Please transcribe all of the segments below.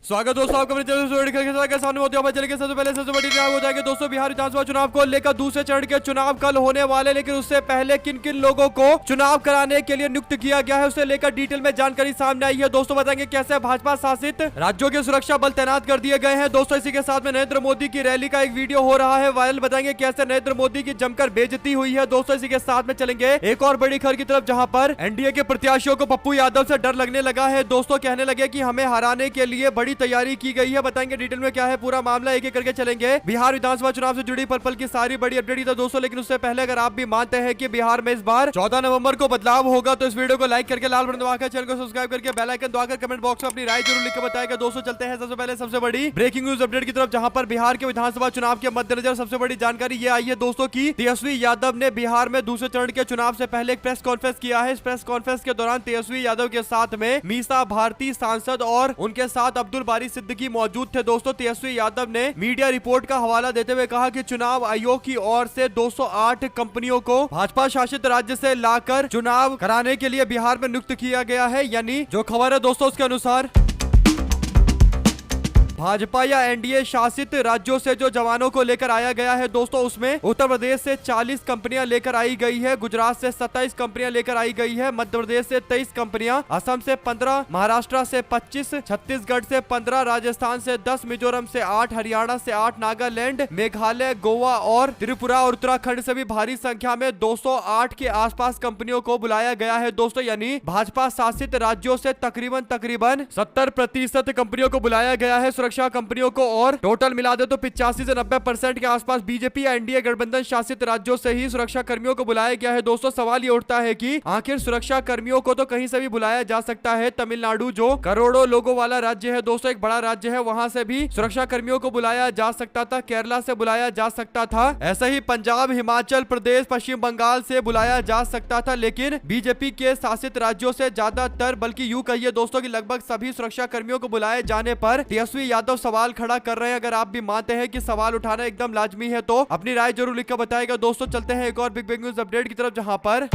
स्वागत दोस्तों आपका मेरे चैनल के सामने होते हैं। चलिए सबसे पहले सबसे बड़ी खबर हो जाएगी दोस्तों बिहार विधानसभा चुनाव को लेकर दूसरे चरण के चुनाव कल होने वाले, लेकिन उससे पहले किन किन लोगों को चुनाव कराने के लिए नियुक्त किया गया है उसे लेकर डिटेल में जानकारी सामने आई है। दोस्तों बताएंगे कैसे भाजपा शासित राज्यों के सुरक्षा बल तैनात कर दिए गए हैं। दोस्तों इसी के साथ में नरेंद्र मोदी की रैली का एक वीडियो हो रहा है वायरल, बताएंगे कैसे नरेंद्र मोदी की जमकर बेइज्जती हुई है। दोस्तों इसी के साथ में चलेंगे एक और बड़ी खबर की तरफ, जहां पर एनडीए के प्रत्याशियों को पप्पू यादव से डर लगने लगा है। दोस्तों कहने लगे कि हमें हराने के लिए बड़ी तैयारी की गई है। बताएंगे डिटेल में क्या है पूरा मामला, एक एक करके चलेंगे। बिहार विधानसभा चुनाव से जुड़ी पल पल की सारी बड़ी अपडेट था दोस्तों, लेकिन उससे पहले अगर आप भी मानते हैं कि बिहार में इस बार 14 नवंबर को बदलाव होगा तो इस वीडियो को लाइक करके लाल बटन दबाकर चैनल को सब्सक्राइब करके बेल आइकन दबाकर कमेंट बॉक्स में अपनी राय जरूर लिखकर बताएगा। दोस्तों चलते हैं सबसे पहले सबसे बड़ी ब्रेकिंग न्यूज अपडेट की तरफ, जहां पर बिहार के विधानसभा चुनाव के मद्देनजर सबसे बड़ी जानकारी ये आई है दोस्तों की तेजस्वी यादव ने बिहार में दूसरे चरण के चुनाव से पहले एक प्रेस कॉन्फ्रेंस किया है। इस प्रेस कॉन्फ्रेंस के दौरान तेजस्वी यादव के साथ में मीसा भारती सांसद और उनके साथ अब्दुल बारी सिद्दीकी मौजूद थे। दोस्तों तेजस्वी यादव ने मीडिया रिपोर्ट का हवाला देते हुए कहा कि चुनाव आयोग की ओर से 208 कंपनियों को भाजपा शासित राज्य से लाकर चुनाव कराने के लिए बिहार में नियुक्त किया गया है। यानी जो खबर है दोस्तों उसके अनुसार भाजपा या एनडीए शासित राज्यों से जो जवानों को लेकर आया गया है दोस्तों, उसमें उत्तर प्रदेश से 40 कंपनियां लेकर आई गई है, गुजरात से 27 कंपनियां लेकर आई गई है, मध्य प्रदेश से 23 कंपनियां, असम से 15, महाराष्ट्र से 25, छत्तीसगढ़ से 15, राजस्थान से 10, मिजोरम से 8, हरियाणा से 8, नागालैंड, मेघालय, गोवा और त्रिपुरा और उत्तराखंड से भी भारी संख्या में 208 के आसपास कंपनियों को बुलाया गया है दोस्तों। यानी भाजपा शासित राज्यों से तकरीबन 70% कंपनियों को बुलाया गया है सुरक्षा कंपनियों को, और टोटल मिला दे तो 85 से 90% के आसपास बीजेपी या एनडीए गठबंधन शासित राज्यों से ही सुरक्षा कर्मियों को बुलाया गया है। दोस्तों सवाल ये उठता है कि आखिर सुरक्षा कर्मियों को तो कहीं से भी बुलाया जा सकता है, तमिलनाडु जो करोड़ों लोगों वाला राज्य है दोस्तों, एक बड़ा राज्य है, वहां से भी सुरक्षा कर्मियों को बुलाया जा सकता था, केरला से बुलाया जा सकता था, ऐसा ही पंजाब, हिमाचल प्रदेश, पश्चिम बंगाल से बुलाया जा सकता था, लेकिन बीजेपी के शासित राज्यों से ज्यादातर, बल्कि यूं कहिए दोस्तों कि लगभग सभी सुरक्षा कर्मियों को बुलाए जाने पर तेजस्वी यादव सवाल खड़ा कर रहे हैं। अगर आप भी मानते हैं कि सवाल उठाना एकदम लाजमी है तो अपनी राय जरूर लिखकर बताएगा। दोस्तों चलते हैं एक और बिग न्यूज अपडेट की तरफ, जहां पर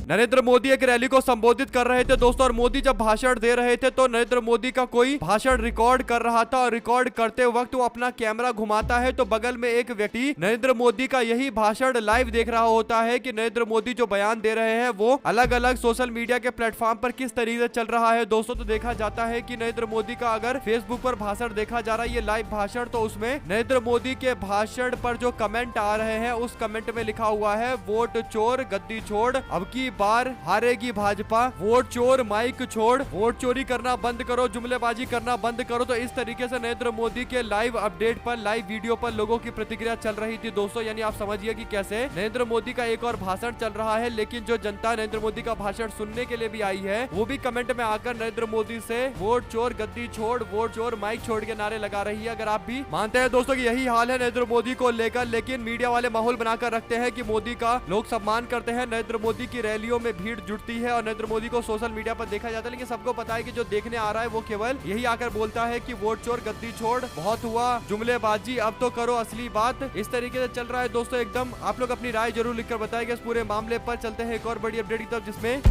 नरेंद्र मोदी एक रैली को संबोधित कर रहे थे दोस्तों, और मोदी जब भाषण दे रहे थे तो नरेंद्र मोदी का कोई भाषण रिकॉर्ड कर रहा था, और रिकॉर्ड करते वक्त वो अपना कैमरा घुमाता है तो बगल में एक व्यक्ति नरेंद्र मोदी का यही भाषण लाइव देख रहा होता है कि नरेंद्र मोदी जो बयान दे रहे हैं वो अलग अलग सोशल मीडिया के प्लेटफॉर्म पर किस तरीके से चल रहा है दोस्तों। तो देखा जाता है कि नरेंद्र मोदी का अगर फेसबुक पर भाषण देखा जा रहा है, ये लाइव भाषण, तो उसमें नरेंद्र मोदी के भाषण पर जो कमेंट आ रहे हैं उस कमेंट में लिखा हुआ है वोट चोर गद्दी छोड़, अब की बार हारेगी भाजपा, वोट चोर माइक छोड़, वोट चोरी करना बंद करो, जुमलेबाजी करना बंद करो। तो इस तरीके से नरेंद्र मोदी के लाइव अपडेट पर, लाइव वीडियो पर लोगों की प्रतिक्रिया चल रही थी दोस्तों। यानी आप समझिए कि कैसे नरेंद्र मोदी का एक और भाषण चल रहा है, लेकिन जो जनता नरेंद्र मोदी का भाषण सुनने के लिए भी आई है वो भी कमेंट में आकर नरेंद्र मोदी से वोट चोर गद्दी छोड़, वोट चोर माइक छोड़ के नारे लगा रही है। अगर आप भी मानते हैं दोस्तों कि यही हाल है नरेंद्र मोदी को लेकर, लेकिन मीडिया वाले माहौल बनाकर रखते हैं कि मोदी का लोग सम्मान करते हैं, नरेंद्र मोदी की रैलियों में भीड़ जुटती है और नरेंद्र मोदी को सोशल मीडिया पर देखा जाता है, लेकिन सबको पता है कि जो देखने आ रहा है वो केवल यही आकर बोलता है कि वोट चोर गद्दी छोड़, बहुत हुआ जुमलेबाजी, अब तो करो असली बात। इस तरीके से चल रहा है दोस्तों एकदम। आप लोग अपनी राय जरूर लिखकर बताएंगे इस पूरे मामले पर। चलते हैं एक और बड़ी अपडेट की तरफ, जिसमें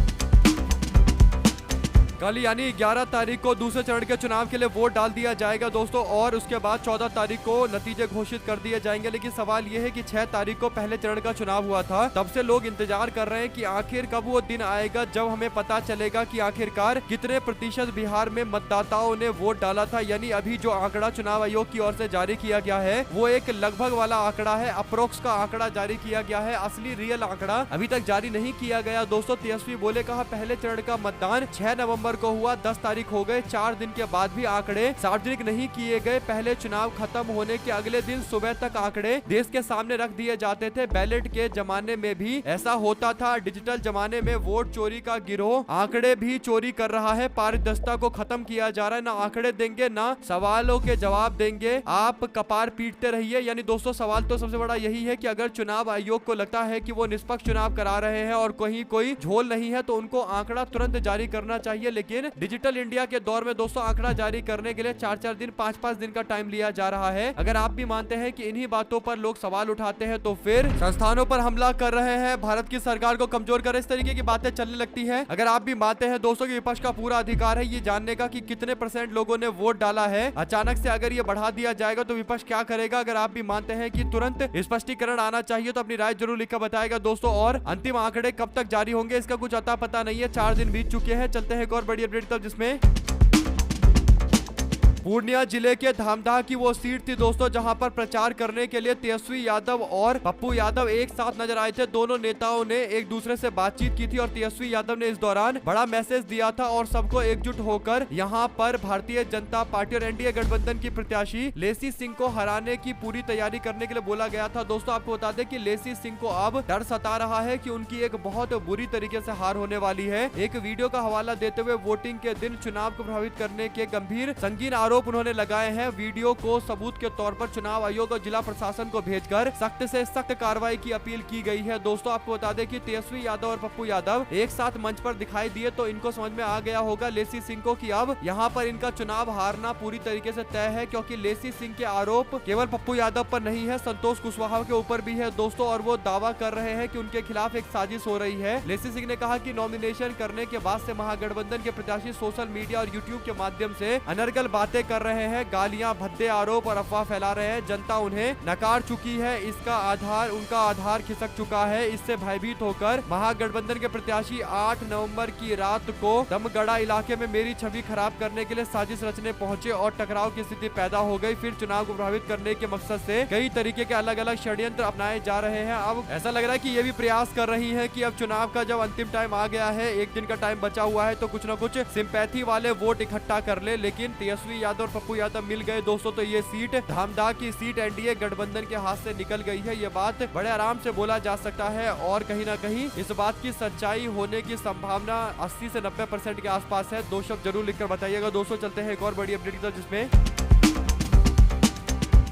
कल यानी 11 तारीख को दूसरे चरण के चुनाव के लिए वोट डाल दिया जाएगा दोस्तों, और उसके बाद 14 तारीख को नतीजे घोषित कर दिए जाएंगे। लेकिन सवाल यह है कि 6 तारीख को पहले चरण का चुनाव हुआ था, तब से लोग इंतजार कर रहे हैं कि आखिर कब वो दिन आएगा जब हमें पता चलेगा कि आखिरकार कितने प्रतिशत बिहार में मतदाताओं ने वोट डाला था। यानी अभी जो आंकड़ा चुनाव आयोग की ओर से जारी किया गया है वो एक लगभग वाला आंकड़ा है, अप्रोक्स का आंकड़ा जारी किया गया है, असली रियल आंकड़ा अभी तक जारी नहीं किया गया दोस्तों। तेजस्वी बोले कहा पहले चरण का मतदान 6 नवंबर को हुआ, 10 तारीख हो गए, 4 दिन के बाद भी आंकड़े सार्वजनिक नहीं किए गए। पहले चुनाव खत्म होने के अगले दिन सुबह तक आंकड़े देश के सामने रख दिए जाते थे। बैलेट के जमाने में भी ऐसा होता था, डिजिटल जमाने में वोट चोरी का गिरोह आंकड़े भी चोरी कर रहा है। पारदर्शिता को खत्म किया जा रहा है, ना आंकड़े देंगे ना सवालों के जवाब देंगे, आप कपार पीटते रहिए। यानी दोस्तों सवाल तो सबसे बड़ा यही है कि अगर चुनाव आयोग को लगता है कि वो निष्पक्ष चुनाव करा रहे हैं और कहीं कोई झोल नहीं है तो उनको आंकड़ा तुरंत जारी करना चाहिए। लेकिन डिजिटल इंडिया के दौर में दोस्तों आंकड़ा जारी करने के लिए 4-4 दिन 5-5 दिन का टाइम लिया जा रहा है। अगर आप भी मानते हैं कि इन्हीं बातों पर लोग सवाल उठाते हैं तो फिर संस्थानों पर हमला कर रहे हैं, भारत की सरकार को कमजोर कर, इस तरीके की बातें चलने लगती है। अगर आप भी मानते हैं दोस्तों कि विपक्ष का पूरा अधिकार है ये जानने का कि कितने % लोगों ने वोट डाला है, अचानक से अगर ये बढ़ा दिया जाएगा तो विपक्ष क्या करेगा, अगर आप भी मानते हैं कि तुरंत स्पष्टीकरण आना चाहिए तो अपनी राय जरूर लिखकर बताएगा दोस्तों। और अंतिम आंकड़े कब तक जारी होंगे इसका कुछ अता पता नहीं है, 4 दिन बीत चुके हैं। चलते हैं एक और बड़ी अपडेट तक, जिसमें पूर्णिया जिले के धामदाह की वो सीट थी दोस्तों जहां पर प्रचार करने के लिए तेजस्वी यादव और पप्पू यादव एक साथ नजर आए थे। दोनों नेताओं ने एक दूसरे से बातचीत की थी और तेजस्वी यादव ने इस दौरान बड़ा मैसेज दिया था और सबको एकजुट होकर यहां पर भारतीय जनता पार्टी और एनडीए गठबंधन की प्रत्याशी लेसी सिंह को हराने की पूरी तैयारी करने के लिए बोला गया था। दोस्तों आपको बता दें कि लेसी सिंह को अब डर सता रहा है कि उनकी एक बहुत बुरी तरीके से हार होने वाली है। एक वीडियो का हवाला देते हुए वोटिंग के दिन चुनाव को प्रभावित करने के गंभीर संगीन आरोप उन्होंने लगाए हैं। वीडियो को सबूत के तौर पर चुनाव आयोग और जिला प्रशासन को भेजकर सख्त से सख्त कार्रवाई की अपील की गई है। दोस्तों आपको बता दें कि तेजस्वी यादव और पप्पू यादव एक साथ मंच पर दिखाई दिए तो इनको समझ में आ गया होगा लेसी सिंह को कि अब यहाँ पर इनका चुनाव हारना पूरी तरीके से तय है, क्योंकि लेसी सिंह के आरोप केवल पप्पू यादव पर नहीं है, संतोष कुशवाहा के ऊपर भी है दोस्तों। और वो दावा कर रहे हैं कि उनके खिलाफ एक साजिश हो रही है। लेसी सिंह ने कहा कि नॉमिनेशन करने के बाद से महागठबंधन के प्रत्याशी सोशल मीडिया और यूट्यूब के माध्यम से अनर्गल बातें कर रहे हैं, गालियां, भद्दे आरोप और अफवाह फैला रहे हैं। जनता उन्हें नकार चुकी है, उनका आधार खिसक चुका है। इससे भयभीत होकर महागठबंधन के प्रत्याशी 8 नवंबर की रात को दमगढ़ा इलाके में मेरी छवि खराब करने के लिए साजिश रचने पहुंचे और टकराव की स्थिति पैदा हो गई। फिर चुनाव को प्रभावित करने के मकसद से कई तरीके के अलग अलग षड्यंत्र अपनाए जा रहे हैं। अब ऐसा लग रहा है कि ये भी प्रयास कर रही है कि अब चुनाव का जब अंतिम टाइम आ गया है, एक दिन का टाइम बचा हुआ है, तो कुछ न कुछ सिंपैथी वाले वोट इकट्ठा कर ले। लेकिन तेजस्वी यादव और पप्पू यादव मिल गए दोस्तों तो ये सीट, धामदाह की सीट, एनडीए गठबंधन के हाथ से निकल गई है। ये बात बड़े आराम से बोला जा सकता है और कहीं ना कहीं इस बात की सच्चाई होने की संभावना 80 से 90% के आसपास है। 2 शब्द जरूर लिखकर बताइएगा दोस्तों। चलते हैं एक और बड़ी अपडेट की तरफ, जिसमें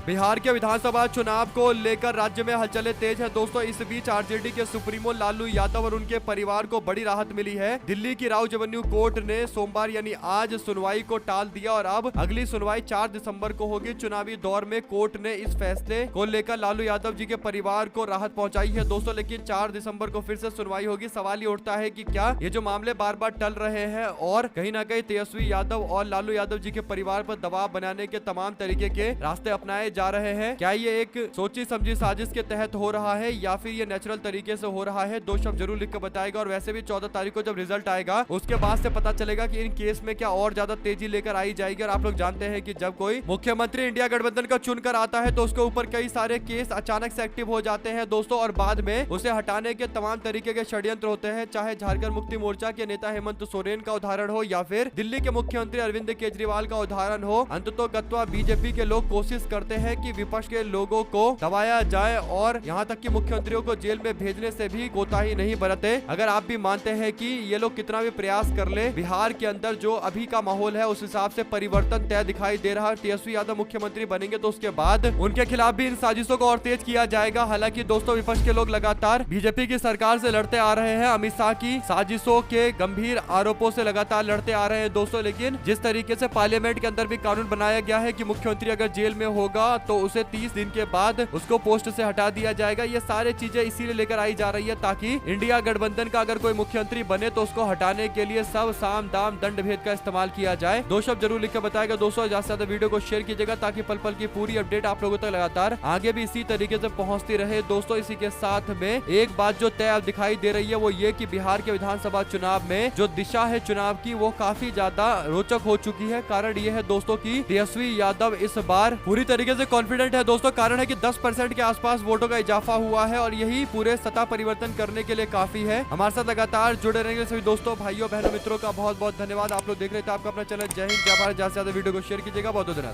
बिहार के विधानसभा चुनाव को लेकर राज्य में हलचलें तेज है दोस्तों। इस बीच आरजेडी के सुप्रीमो लालू यादव और उनके परिवार को बड़ी राहत मिली है। दिल्ली की राउज एवेन्यू कोर्ट ने सोमवार यानी आज सुनवाई को टाल दिया और अब अगली सुनवाई 4 दिसंबर को होगी। चुनावी दौर में कोर्ट ने इस फैसले को लेकर लालू यादव जी के परिवार को राहत पहुंचाई है दोस्तों, लेकिन 4 दिसंबर को फिर से सुनवाई होगी। सवाल ये उठता है कि क्या ये जो मामले बार बार टल रहे हैं और कहीं ना कहीं तेजस्वी यादव और लालू यादव जी के परिवार पर दबाव बनाने के तमाम तरीके के रास्ते अपनाए जा रहे हैं, क्या ये एक सोची समझी साजिश के तहत हो रहा है या फिर ये नेचुरल तरीके से हो रहा है? 2 शब्द जरूर लिख कर बताएगा। और वैसे भी 14 तारीख को जब रिजल्ट आएगा उसके बाद से पता चलेगा कि इन केस में क्या और ज्यादा तेजी लेकर आई जाएगी। और आप लोग जानते हैं कि जब कोई मुख्यमंत्री इंडिया गठबंधन का चुनकर आता है तो उसके ऊपर कई सारे केस अचानक से एक्टिव हो जाते हैं दोस्तों, और बाद में उसे हटाने के तमाम तरीके के षड्यंत्र होते हैं। चाहे झारखंड मुक्ति मोर्चा के नेता हेमंत सोरेन का उदाहरण हो या फिर दिल्ली के मुख्यमंत्री अरविंद केजरीवाल का उदाहरण हो, अंततोगत्वा बीजेपी के लोग कोशिश करते हैं कि विपक्ष के लोगों को दबाया जाए और यहाँ तक कि मुख्यमंत्रियों को जेल में भेजने से भी कोताही नहीं बरते। अगर आप भी मानते हैं कि ये लोग कितना भी प्रयास कर ले, बिहार के अंदर जो अभी का माहौल है उस हिसाब से परिवर्तन तय दिखाई दे रहा है। तेजस्वी यादव मुख्यमंत्री बनेंगे तो उसके बाद उनके खिलाफ भी इन साजिशों को और तेज किया जाएगा। हालांकि दोस्तों विपक्ष के लोग लगातार बीजेपी की सरकार से लड़ते आ रहे हैं, अमित शाह की साजिशों के गंभीर आरोपों से लगातार लड़ते आ रहे हैं दोस्तों। लेकिन जिस तरीके से पार्लियामेंट के अंदर भी कानून बनाया गया है कि मुख्यमंत्री अगर जेल में होगा तो उसे 30 दिन के बाद उसको पोस्ट से हटा दिया जाएगा। ये सारे चीजें इसीलिए लेकर आई जा रही है ताकि इंडिया गठबंधन का अगर कोई मुख्यमंत्री बने तो उसको हटाने के लिए सब साम दाम दंड भेद का इस्तेमाल किया जाए। 2 शब्द जरूर लिखकर बताएगा दोस्तों। ज्यादा से ज्यादा वीडियो को शेयर कीजिएगा ताकि पल पल की पूरी अपडेट आप लोगों तक लगातार आगे भी इसी तरीके से पहुंचती रहे दोस्तों। इसी के साथ में एक बात जो तय दिखाई दे रही है वो ये कि बिहार के विधानसभा चुनाव में जो दिशा है चुनाव की वो काफी ज्यादा रोचक हो चुकी है। कारण ये है दोस्तों की तेजस्वी यादव इस बार पूरी तरीके से कॉन्फिडेंट है दोस्तों। कारण है कि 10% के आसपास वोटों का इजाफा हुआ है और यही पूरे सत्ता परिवर्तन करने के लिए काफी है। हमारे साथ लगातार जुड़े रहेंगे सभी दोस्तों, भाइयों, बहनों, मित्रों का बहुत बहुत धन्यवाद। आप लोग देख रहे थे आपका अपना चैनल जय हिंद जय भारत। ज्यादा से ज्यादा वीडियो को शेयर कीजिएगा। बहुत धन्यवाद।